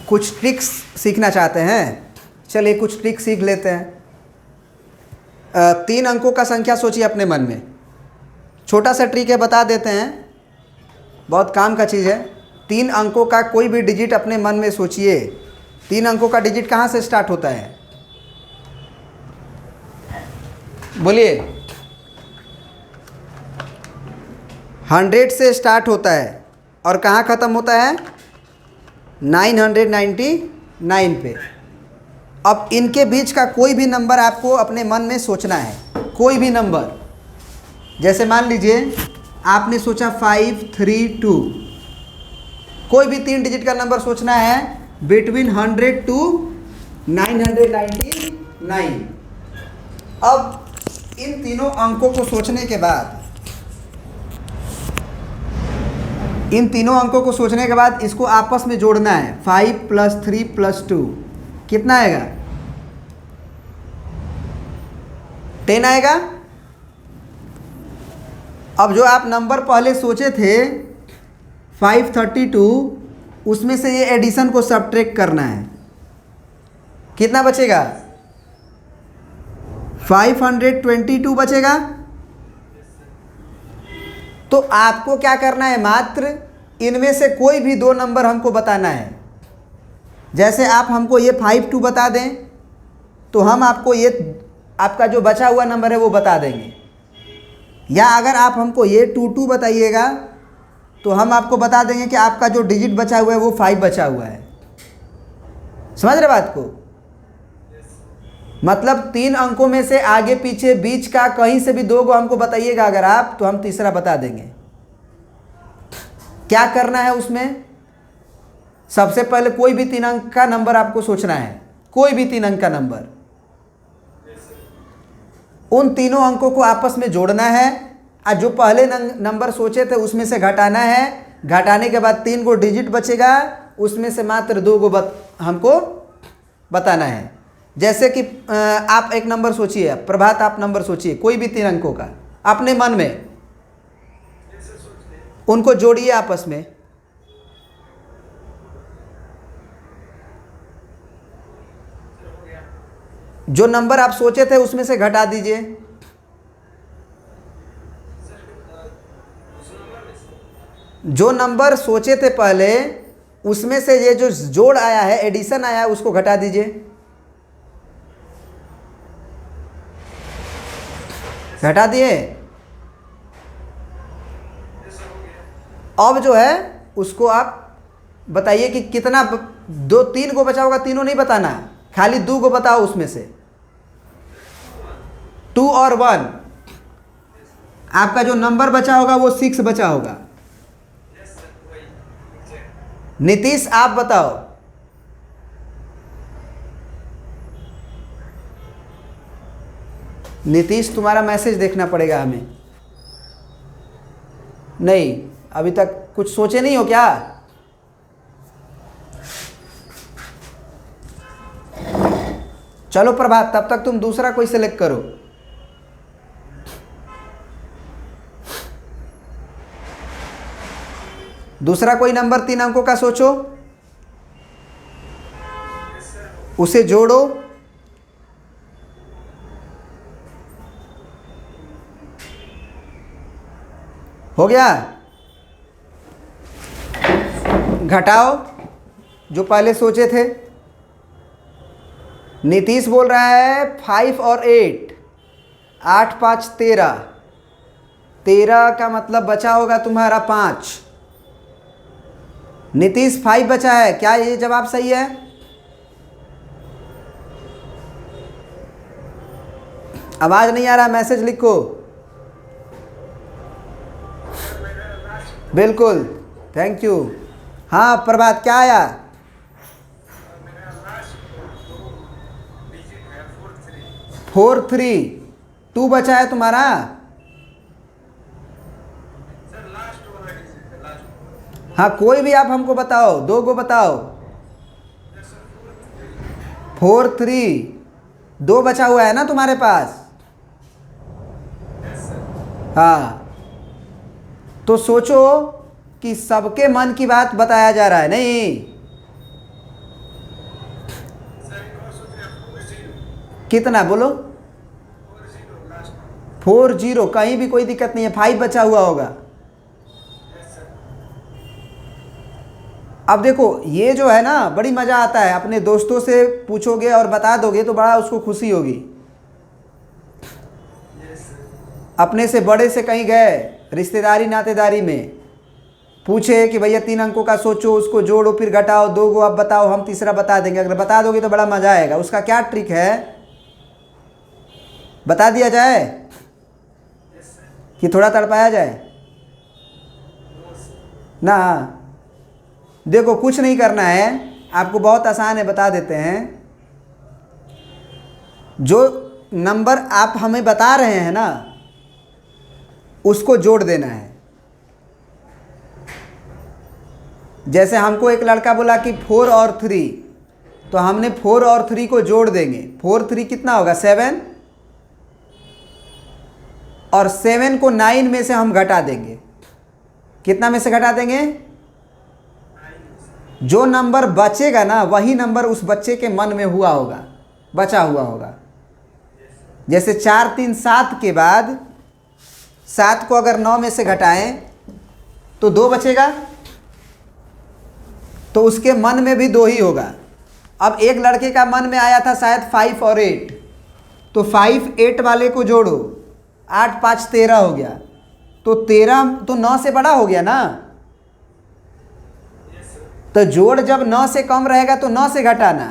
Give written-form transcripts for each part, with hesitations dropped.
कुछ ट्रिक्स सीखना चाहते हैं, चलिए कुछ ट्रिक्स सीख लेते हैं। 3 अंकों का संख्या सोचिए अपने मन में, छोटा सा ट्रिक है, बता देते हैं, बहुत काम का चीज़ है। 3 अंकों का कोई भी डिजिट अपने मन में सोचिए। 3 अंकों का डिजिट कहाँ से स्टार्ट होता है, बोलिए। 100 से स्टार्ट होता है और कहाँ ख़त्म होता है, 999 पे। अब इनके बीच का कोई भी नंबर आपको अपने मन में सोचना है, कोई भी नंबर। जैसे मान लीजिए आपने सोचा 532, कोई भी 3 डिजिट का नंबर सोचना है बिटवीन 100 टू 999। अब इन तीनों अंकों को सोचने के बाद, इसको आपस में जोड़ना है। 5 + 3 + 2 कितना आएगा, 10 आएगा। अब जो आप नंबर पहले सोचे थे 532, उसमें से ये एडिशन को सब्ट्रैक्ट करना है, कितना बचेगा, 522 बचेगा। तो आपको क्या करना है, मात्र इनमें से कोई भी 2 नंबर हमको बताना है। जैसे आप हमको ये 52 बता दें तो हम आपको ये आपका जो बचा हुआ नंबर है वो बता देंगे, या अगर आप हमको ये 22 बताइएगा तो हम आपको बता देंगे कि आपका जो डिजिट बचा हुआ है वो 5 बचा हुआ है। समझ रहे बात को, मतलब 3 अंकों में से आगे पीछे बीच का कहीं से भी 2 को हमको बताइएगा अगर आप, तो हम तीसरा बता देंगे। क्या करना है उसमें, सबसे पहले कोई भी 3 अंक का नंबर आपको सोचना है, कोई भी 3 अंक का नंबर। उन तीनों अंकों को आपस में जोड़ना है और जो पहले नंबर सोचे थे उसमें से घटाना है। घटाने के बाद 3 को डिजिट बचेगा, उसमें से मात्र 2 को हमको बताना है। जैसे कि आप एक नंबर सोचिए, प्रभात आप नंबर सोचिए कोई भी 3 अंकों का अपने मन में, उनको जोड़िए आपस में। जो नंबर आप सोचे थे उसमें से घटा दीजिए। जो नंबर सोचे थे पहले उसमें से ये जो जोड़ आया है, एडिशन आया है, उसको घटा दीजिए। घटा दिए। अब जो है उसको आप बताइए कि कितना, 2 3 को बचा होगा, तीनों नहीं बताना, खाली 2 को बताओ उसमें से। 2 और 1, आपका जो नंबर बचा होगा वो 6 बचा होगा। नीतीश आप बताओ, नीतीश तुम्हारा मैसेज देखना पड़ेगा हमें। नहीं, अभी तक कुछ सोचे नहीं हो क्या? चलो प्रभात, तब तक तुम दूसरा कोई सिलेक्ट करो। दूसरा कोई नंबर 3 अंकों का सोचो, उसे जोड़ो। हो गया? घटाओ जो पहले सोचे थे। नीतीश बोल रहा है 5 और 8, 8 5 13, 13 का मतलब बचा होगा तुम्हारा 5। नीतीश 5 बचा है, क्या ये जवाब सही है? आवाज नहीं आ रहा, मैसेज लिखो। बिल्कुल, थैंक यू। हाँ प्रभात, क्या आया? 43, 2 बचा है तुम्हारा। हाँ कोई भी आप हमको बताओ, 2 को बताओ। 4 3, 2 बचा हुआ है ना तुम्हारे पास। हाँ, तो सोचो कि सबके मन की बात बताया जा रहा है, नहीं कितना बोलो? 40। कहीं भी कोई दिक्कत नहीं है, 5 बचा हुआ होगा। अब देखो ये जो है ना, बड़ी मज़ा आता है, अपने दोस्तों से पूछोगे और बता दोगे तो बड़ा उसको खुशी होगी। अपने से बड़े से कहीं गए रिश्तेदारी नातेदारी में, पूछे कि भैया 3 अंकों का सोचो, उसको जोड़ो फिर घटाओ, 2 गो अब बताओ, हम तीसरा बता देंगे। अगर बता दोगे तो बड़ा मज़ा आएगा। उसका क्या ट्रिक है, बता दिया जाए कि थोड़ा तड़पाया जाए ना? देखो कुछ नहीं करना है आपको, बहुत आसान है, बता देते हैं। जो नंबर आप हमें बता रहे हैं ना, उसको जोड़ देना है। जैसे हमको एक लड़का बोला कि 4 और 3, तो हमने 4 और 3 को जोड़ देंगे। 4 3 कितना होगा? 7। और 7 को 9 में से हम घटा देंगे। कितना में से घटा देंगे? जो नंबर बचेगा ना, वही नंबर उस बच्चे के मन में हुआ होगा, बचा हुआ होगा। जैसे 4 3 7 के बाद 7 को अगर 9 में से घटाएं तो 2 बचेगा, तो उसके मन में भी 2 ही होगा। अब एक लड़के का मन में आया था शायद 5 और 8, तो 5 8 वाले को जोड़ो, 8 5 13 हो गया। तो 13 तो 9 से बड़ा हो गया ना, तो जोड़ जब 9 से कम रहेगा तो 9 से घटाना,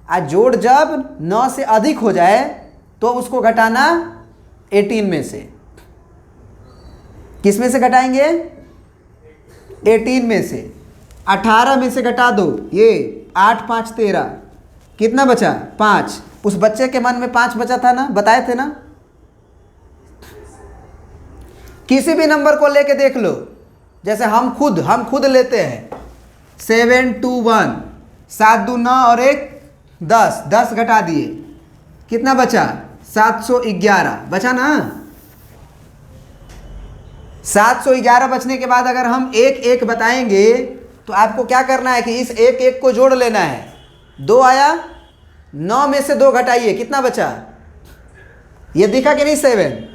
और जोड़ जब 9 से अधिक हो जाए तो उसको घटाना 18 में से। किस में से घटाएंगे? 18 में से। 18 में से घटा दो, ये 8 5 13, कितना बचा? 5। उस बच्चे के मन में 5 बचा था ना, बताए थे ना? किसी भी नंबर को लेके देख लो, जैसे हम खुद लेते हैं 7 2 1, 7 2 9 और 1 10, 10 घटा दिए, कितना बचा? 711 बचा ना। 711 बचने के बाद अगर हम 1 1 बताएंगे तो आपको क्या करना है कि इस 1 1 को जोड़ लेना है। 2 आया, 9 में से 2 घटाइए, कितना बचा? ये दिखा कि नहीं? 7।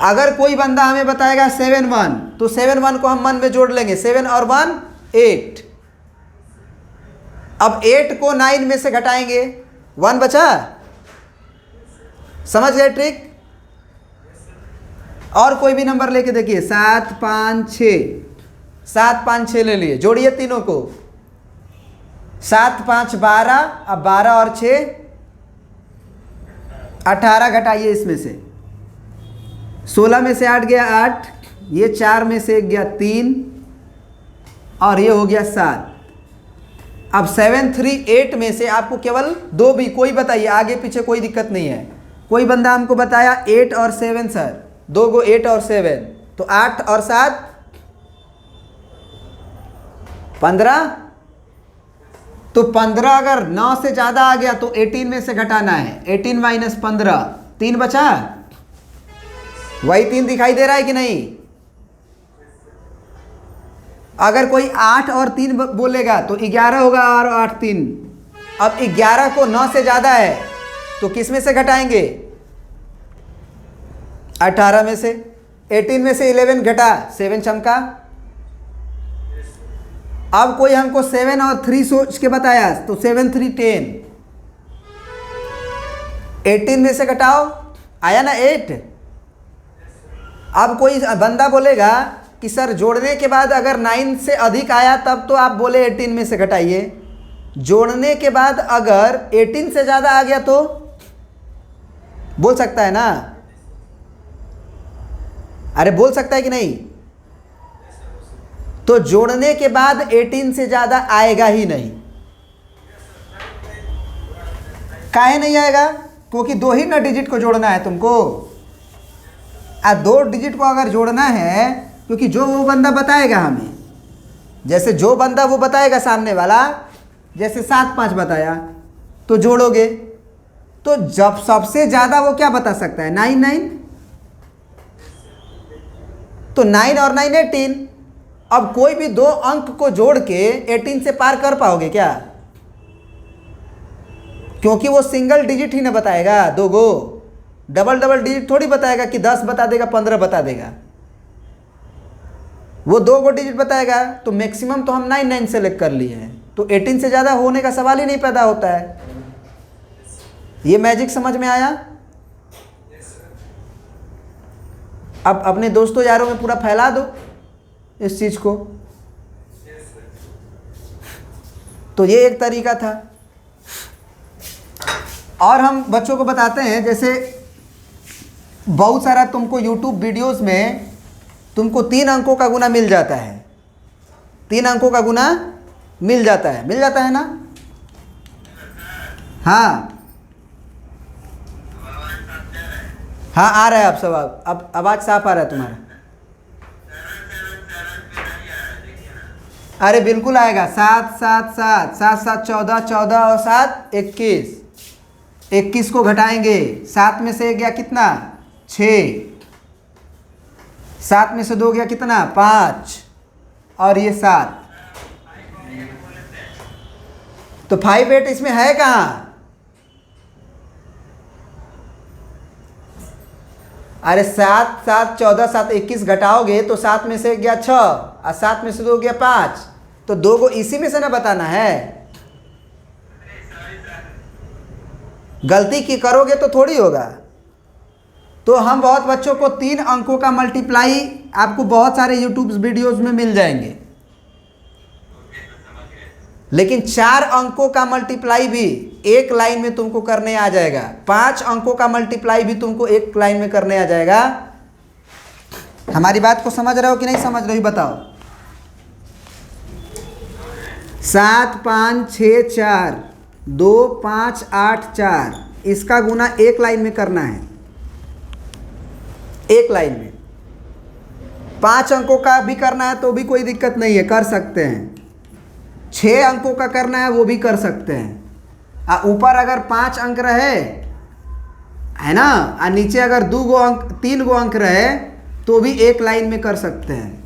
अगर कोई बंदा हमें बताएगा 7 1, तो 7 1 को हम मन में जोड़ लेंगे। 7 और 1 8। अब 8 को 9 में से घटाएंगे, 1 बचा। समझ गए ट्रिक? और कोई भी नंबर लेके देखिए, 7 5 6, 7 5 6 ले लिए, जोड़िए तीनों को। 7 5 12, अब 12 और 6 18, घटाइए इसमें से। 16 में से 8 गया 8, ये 4 में से 1 गया 3, और ये हो गया 7। अब 7 3 8 में से आपको केवल 2 भी, कोई बताइए, आगे पीछे कोई दिक्कत नहीं है। कोई बंदा हमको बताया 8 और 7 सर, 2 गो 8 और 7, तो 8 और 7 15। तो 15 अगर 9 से ज़्यादा आ गया तो 18 में से घटाना है। 18 माइनस 15, 3 बचा। वही 3 दिखाई दे रहा है कि नहीं? अगर कोई 8 और 3 बोलेगा तो 11 होगा, और 8 3। अब 11 को 9 से ज़्यादा है तो किस में से घटाएंगे? 18 में से। 18 में से 11 घटा, 7 चमका। अब कोई हमको 7 और 3 सोच के बताया तो 7 3 10। 18 में से घटाओ, आया ना 8। अब कोई बंदा बोलेगा कि सर जोड़ने के बाद अगर 9 से अधिक आया तब तो आप बोले 18 में से घटाइए। जोड़ने के बाद अगर 18 से ज़्यादा आ गया तो बोल सकता है ना? अरे बोल सकता है कि नहीं? तो जोड़ने के बाद 18 से ज़्यादा आएगा ही नहीं। काहे नहीं आएगा? क्योंकि 2 ही ना डिजिट को जोड़ना है तुमको। 2 डिजिट को अगर जोड़ना है, क्योंकि जो वो बंदा बताएगा हमें, जैसे जो बंदा वो बताएगा सामने वाला, जैसे 7 5 बताया तो जोड़ोगे, तो जब सबसे ज़्यादा वो क्या बता सकता है? 9 9। तो 9 और 9 18। अब कोई भी 2 अंक को जोड़ के 18 से पार कर पाओगे क्या? क्योंकि वो सिंगल डिजिट ही ना बताएगा, दो गो डबल डबल डिजिट थोड़ी बताएगा कि 10 बता देगा 15 बता देगा। वो दो गो डिजिट बताएगा। तो मैक्सिमम तो हम 99 सेलेक्ट कर लिए हैं, तो 18 से ज़्यादा होने का सवाल ही नहीं पैदा होता है। ये मैजिक समझ में आया? अब अपने दोस्तों यारों में पूरा फैला दो इस चीज़ को। तो ये एक तरीका था। और हम बच्चों को बताते हैं, जैसे बहुत सारा तुमको YouTube वीडियोस में तुमको 3 अंकों का गुना मिल जाता है, 3 अंकों का गुना मिल जाता है ना? हाँ हाँ, आ रहा है। आप सब अब आवाज़ साफ आ रहा है तुम्हारा। अरे बिल्कुल आएगा। 7 7 7 7 7 14 14 और 7 21। 21 को घटाएंगे, 7 में से गया कितना? 6। 7 में से 2 गया कितना? 5। और ये 7। तो 5 8 इसमें है कहाँ? अरे 7 7 14 7 21 घटाओगे तो 7 में से गया 6 और 7 में से 2 गया 5। तो 2 को इसी में से ना बताना है। गलती की करोगे तो थोड़ी होगा। तो हम बहुत बच्चों को 3 अंकों का मल्टीप्लाई आपको बहुत सारे यूट्यूब वीडियोस में मिल जाएंगे, लेकिन 4 अंकों का मल्टीप्लाई भी एक लाइन में तुमको करने आ जाएगा। 5 अंकों का मल्टीप्लाई भी तुमको एक लाइन में करने आ जाएगा। हमारी बात को समझ रहे हो कि नहीं समझ रहे हो बताओ? 7 5 6 4 2 5 8 4, इसका गुना एक लाइन में करना है, एक लाइन में। 5 अंकों का भी करना है तो भी कोई दिक्कत नहीं है, कर सकते हैं। 6 अंकों का करना है वो भी कर सकते हैं। ऊपर अगर 5 अंक रहे है ना, और नीचे अगर 2 गो अंक 3 गो अंक रहे तो भी एक लाइन में कर सकते हैं।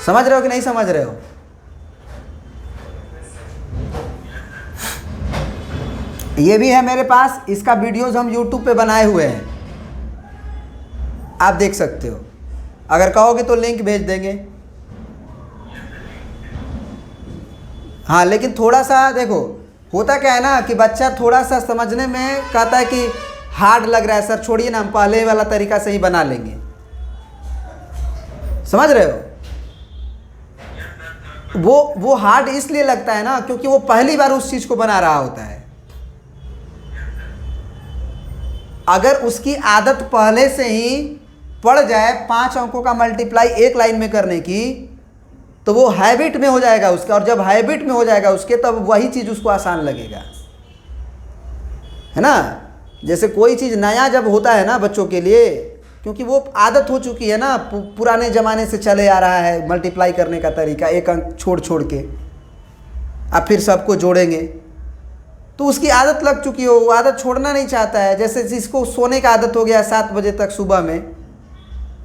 समझ रहे हो कि नहीं समझ रहे हो? ये भी है मेरे पास, इसका वीडियोस हम YouTube पे बनाए हुए हैं, आप देख सकते हो। अगर कहोगे तो लिंक भेज देंगे। हाँ, लेकिन थोड़ा सा देखो, होता क्या है ना कि बच्चा थोड़ा सा समझने में कहता है कि हार्ड लग रहा है, सर छोड़िए ना, हम पहले वाला तरीका से ही बना लेंगे। समझ रहे हो? वो हार्ड इसलिए लगता है ना क्योंकि वो पहली बार उस चीज़ को बना रहा होता है। अगर उसकी आदत पहले से ही पड़ जाए 5 अंकों का मल्टीप्लाई एक लाइन में करने की, तो वो हैबिट में हो जाएगा उसका। और जब हैबिट में हो जाएगा उसके, तब वही चीज़ उसको आसान लगेगा, है ना? जैसे कोई चीज़ नया जब होता है ना बच्चों के लिए, क्योंकि वो आदत हो चुकी है ना, पुराने ज़माने से चले आ रहा है मल्टीप्लाई करने का तरीका, एक अंक छोड़ छोड़ के अब फिर सबको जोड़ेंगे, तो उसकी आदत लग चुकी हो, वो आदत छोड़ना नहीं चाहता है। जैसे जिसको सोने का आदत हो गया 7 बजे तक सुबह में,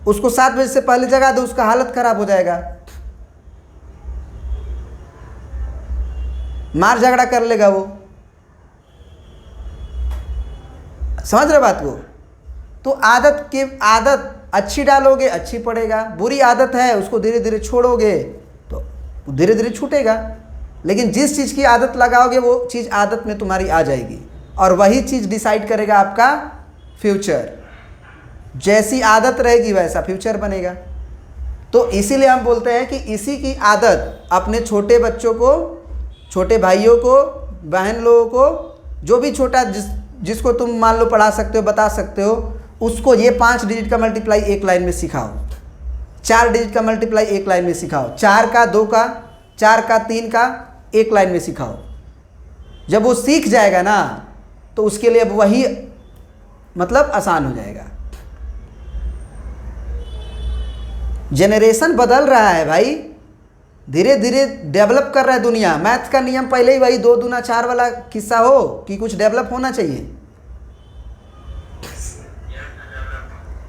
उसको 7 बजे से पहले जगा दो, उसका हालत ख़राब हो जाएगा, मार झगड़ा कर लेगा वो। समझ रहे बात को? तो आदत अच्छी डालोगे अच्छी पड़ेगा, बुरी आदत है उसको धीरे धीरे छोड़ोगे तो धीरे धीरे छूटेगा। लेकिन जिस चीज़ की आदत लगाओगे वो चीज़ आदत में तुम्हारी आ जाएगी, और वही चीज़ डिसाइड करेगा आपका फ्यूचर। जैसी आदत रहेगी वैसा फ्यूचर बनेगा। तो इसीलिए हम बोलते हैं कि इसी की आदत अपने छोटे बच्चों को, छोटे भाइयों को, बहन लोगों को, जो भी छोटा जिसको तुम मान लो पढ़ा सकते हो, बता सकते हो, उसको ये 5 डिजिट का मल्टीप्लाई एक लाइन में सिखाओ, 4 डिजिट का मल्टीप्लाई एक लाइन में सिखाओ, 4 का 2 का, 4 का 3 का एक लाइन में सिखाओ। जब वो सीख जाएगा ना तो उसके लिए अब वही मतलब आसान हो जाएगा। जेनरेशन बदल रहा है भाई, धीरे धीरे डेवलप कर रहा है दुनिया। मैथ्स का नियम पहले ही वही 2 दूना 4 वाला किस्सा हो कि कुछ डेवलप होना चाहिए,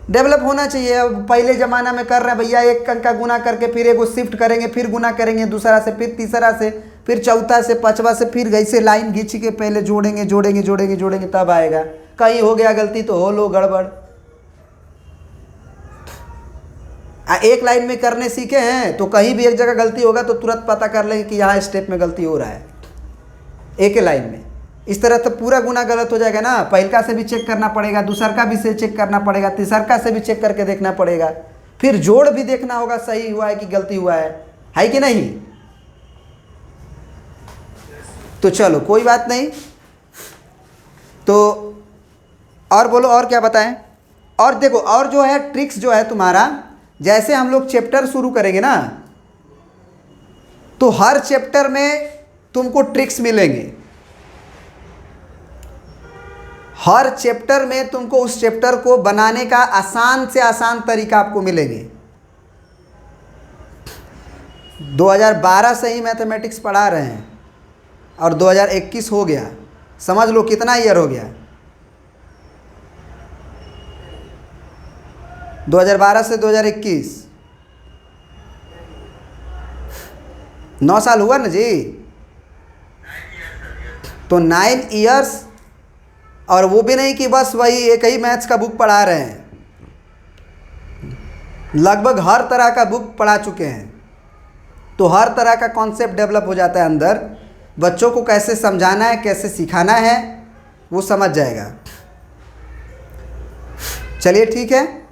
डेवलप होना चाहिए। अब पहले ज़माना में कर रहे हैं भैया, एक अंक का गुना करके फिर एक शिफ्ट करेंगे, फिर गुना करेंगे दूसरा से, फिर तीसरा से, फिर चौथा से पांचवा से फिर ऐसे लाइन खींच के पहले जोड़ेंगे जोड़ेंगे जोड़ेंगे जोड़ेंगे तब आएगा। कहीं हो गया गलती तो हो लो गड़बड़। एक लाइन में करने सीखे हैं तो कहीं भी एक जगह गलती होगा तो तुरंत पता कर लेंगे कि यहाँ स्टेप में गलती हो रहा है एक ही लाइन में। इस तरह तो पूरा गुना गलत हो जाएगा ना। पहलका से भी चेक करना पड़ेगा, दूसरका भी से चेक करना पड़ेगा, तीसरका से भी चेक करके देखना पड़ेगा, फिर जोड़ भी देखना होगा सही हुआ है कि गलती हुआ है कि नहीं। तो चलो कोई बात नहीं। तो और बोलो और क्या बताएं। और देखो और जो है ट्रिक्स जो है तुम्हारा, जैसे हम लोग चैप्टर शुरू करेंगे ना तो हर चैप्टर में तुमको ट्रिक्स मिलेंगे। हर चैप्टर में तुमको उस चैप्टर को बनाने का आसान से आसान तरीका आपको मिलेंगे। 2012 से ही मैथमेटिक्स पढ़ा रहे हैं और 2021 हो गया, समझ लो कितना ईयर हो गया। 2012 से 2021 9 साल हुआ ना जी। तो 9 इयर्स, और वो भी नहीं कि बस वही एक ही मैथ्स का बुक पढ़ा रहे हैं, लगभग हर तरह का बुक पढ़ा चुके हैं। तो हर तरह का कॉन्सेप्ट डेवलप हो जाता है अंदर। बच्चों को कैसे समझाना है, कैसे सिखाना है, वो समझ जाएगा। चलिए ठीक है।